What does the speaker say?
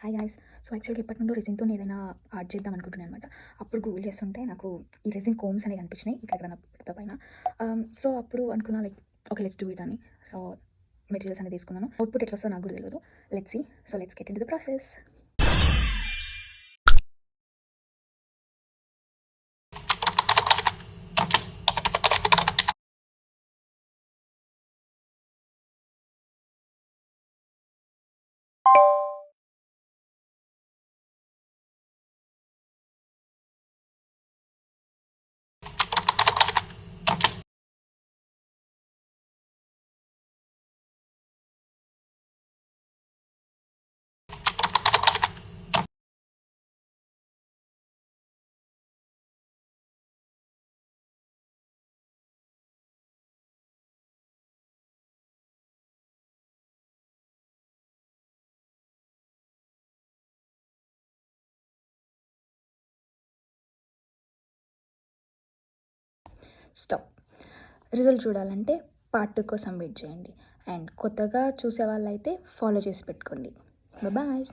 Hi guys. So యాక్చువల్‌గా ఇప్పటి నుండి రెసిన్‌తో ఏదైనా ఆర్ట్ చేద్దాం అనుకుంటున్నాను అనమాట. అప్పుడు గూగుల్ చేస్తుంటే నాకు ఈ రెసిన్ కోమ్స్ అనేవి కనిపించినాయి ఇక్కడ నా పిడత పైన. సో అప్పుడు అనుకున్నా like okay let's do it అని. సో మెటీరియల్స్ అనేది తీసుకున్నాను. అవుట్‌పుట్ ఎట్లా వస్తుందో నాకు కూడా తెలియదు. Let's see. So let's get into the process. Stop. Result చూడాలంటే పార్ట్ 2 కోసం వెయిట్ చేయండి. అండ్ కొత్తగా చూసే వాళ్ళైతే ఫాలో చేసి పెట్టుకోండి. బాయ్.